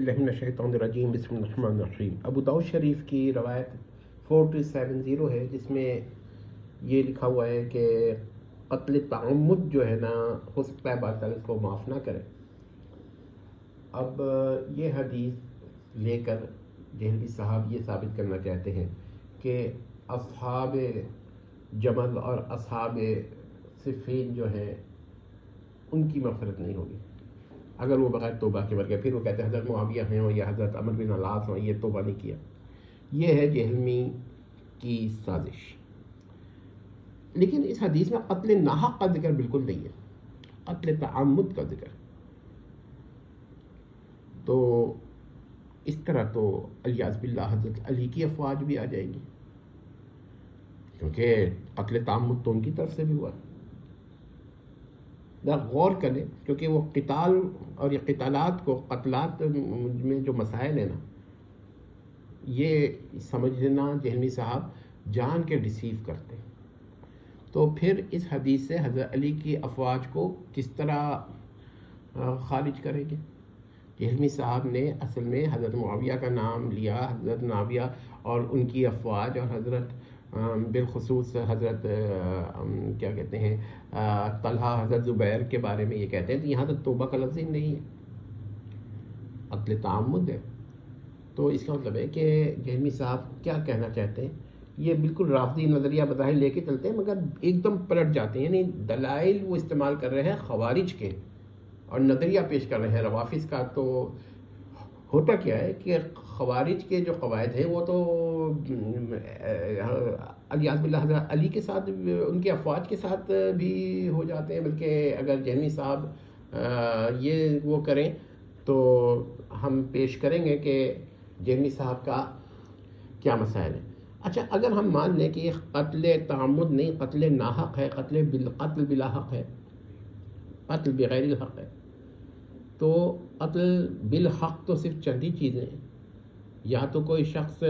الرجیم بسم اللہ الرحمن الرحیم۔ ابو داؤد شریف کی روایت 4270 ہے، جس میں یہ لکھا ہوا ہے کہ قتل تعمد جو ہے نا، ہو سکتا ہے بات تعالیٰ اس کو معاف نہ کرے۔ اب یہ حدیث لے کر دہلوی صاحب یہ ثابت کرنا چاہتے ہیں کہ اصحاب جمل اور اصحاب صفین جو ہیں ان کی مغفرت نہیں ہوگی اگر وہ بغیر توبہ کے مر گئے۔ پھر وہ کہتے ہیں حضرت معاویہ ہیں اور یا حضرت عمرو بن العاص ہیں، یہ توبہ نہیں کیا۔ یہ ہے جہلمی کی سازش۔ لیکن اس حدیث میں قتل ناحق کا ذکر بالکل نہیں ہے، قتل تعمد کا ذکر۔ تو اس طرح تو الیاذ باللہ حضرت علی کی افواج بھی آ جائیں گی، کیونکہ قتل تعمد تو ان کی طرف سے بھی ہوا۔ غور کریں، کیونکہ وہ قتال اور یہ قتالات کو قتلات میں جو مسائل ہیں نا، یہ سمجھ لینا جہلمی صاحب جان کے ڈیسیو کرتے ہیں۔ تو پھر اس حدیث سے حضرت علی کی افواج کو کس طرح خارج کریں گے؟ جہلمی صاحب نے اصل میں حضرت معاویہ کا نام لیا، حضرت معاویہ اور ان کی افواج، اور حضرت بالخصوص حضرت کیا کہتے ہیں طلحہ، حضرت زبیر کے بارے میں یہ کہتے ہیں، تو یہاں تو توبہ کا لفظ ہی نہیں ہے، قتل تعمد ہے۔ تو اس کا مطلب ہے کہ جہلمی صاحب کیا کہنا چاہتے ہیں، یہ بالکل رافضی نظریہ بظاہر لے کے چلتے ہیں، مگر ایک دم پلٹ جاتے ہیں۔ یعنی دلائل وہ استعمال کر رہے ہیں خوارج کے اور نظریہ پیش کر رہے ہیں روافض کا۔ تو ہوتا کیا ہے کہ خوارج کے جو قواعد ہیں وہ تو الیاذ باللہ حضرت علی کے ساتھ، ان کے افواج کے ساتھ بھی ہو جاتے ہیں، بلکہ اگر جہلمی صاحب یہ وہ کریں تو ہم پیش کریں گے کہ جہلمی صاحب کا کیا مسائل ہے۔ اچھا، اگر ہم مان لیں کہ یہ قتل تعمد نہیں، قتل ناحق ہے، قتل بلا حق ہے، قتل بغیر الحق ہے، تو قتل بالحق تو صرف چند ہی چیزیں ہیں۔ یا تو کوئی شخص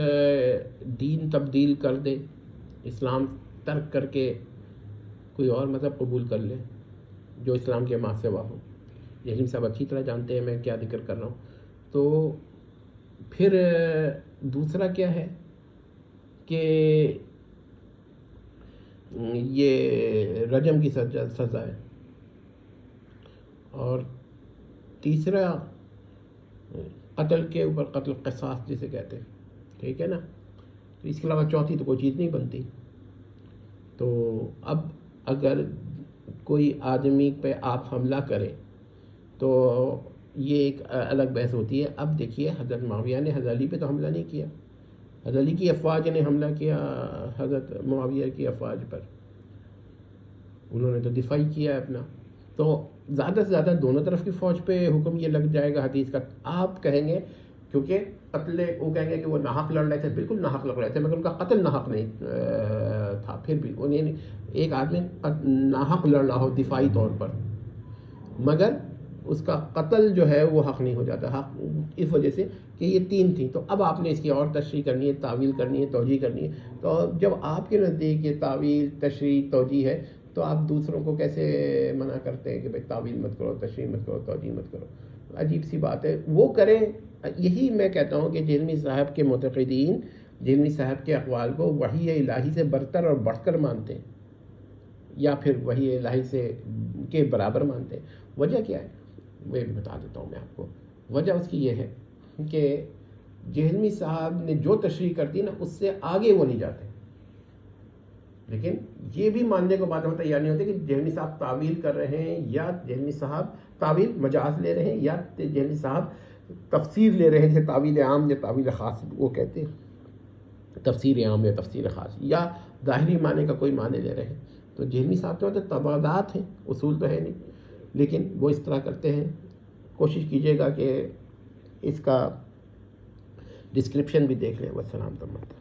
دین تبدیل کر دے، اسلام ترک کر کے کوئی اور مذہب قبول کر لے جو اسلام کے ماں سوا ہو۔ جہلمی صاحب اچھی طرح جانتے ہیں میں کیا ذکر کر رہا ہوں۔ تو پھر دوسرا کیا ہے کہ یہ رجم کی سزا ہے، اور تیسرا قتل کے اوپر قتل قصاص جسے کہتے ہیں، ٹھیک ہے نا۔ تو اس کے علاوہ چوتھی تو کوئی چیز نہیں بنتی۔ تو اب اگر کوئی آدمی پہ آپ حملہ کریں تو یہ ایک الگ بحث ہوتی ہے۔ اب دیکھیے، حضرت معاویہ نے حضرت علی پہ تو حملہ نہیں کیا، حضرت علی کی افواج نے حملہ کیا حضرت معاویہ کی افواج پر، انہوں نے تو دفاع ہی کیا ہے اپنا۔ تو زیادہ سے زیادہ دونوں طرف کی فوج پہ حکم یہ لگ جائے گا حدیث کا۔ آپ کہیں گے کیونکہ قتل، وہ کہیں گے کہ وہ ناحق لڑ رہے تھے، بالکل ناحق لڑ رہے تھے، مگر ان کا قتل ناحق نہیں تھا۔ پھر بھی انہیں ایک آدمی ناحق لڑ رہا ہو دفاعی طور پر، مگر اس کا قتل جو ہے وہ حق نہیں ہو جاتا، حق اس وجہ سے کہ یہ تین تھیں۔ تو اب آپ نے اس کی اور تشریح کرنی ہے، تعویل کرنی ہے، توجیہ کرنی ہے۔ تو جب آپ کے نزدیک یہ تعویل، تشریح، توجیہ ہے، تو آپ دوسروں کو کیسے منع کرتے ہیں کہ بھائی تعویل مت کرو، تشریح مت کرو، توجیہ مت کرو؟ عجیب سی بات ہے۔ وہ کریں، یہی میں کہتا ہوں کہ جہلمی صاحب کے معتقدین جہلمی صاحب کے اقوال کو وحی الہی سے برتر اور بڑھ کر مانتے ہیں، یا پھر وحی الہی سے کے برابر مانتے ہیں۔ وجہ کیا ہے میں بھی بتا دیتا ہوں میں آپ کو۔ وجہ اس کی یہ ہے کہ جہلمی صاحب نے جو تشریح کرتی نا، اس سے آگے وہ نہیں جاتے، لیکن یہ بھی ماننے کو بعد میں تیار نہیں ہوتے کہ جہلمی صاحب تعویل کر رہے ہیں، یا جہلمی صاحب تعویل مجاز لے رہے ہیں، یا جہلمی صاحب تفسیر لے رہے ہیں، جیسے تعویل عام یا تعویل خاص وہ کہتے ہیں، تفسیر عام یا تفسیر خاص، یا ظاہری معنی کا کوئی معنی لے رہے ہیں۔ تو جہلمی صاحب تو تضادات ہیں، اصول تو ہے نہیں، لیکن وہ اس طرح کرتے ہیں۔ کوشش کیجیے گا کہ اس کا ڈسکرپشن بھی دیکھ لیں۔ والسلام علیکم۔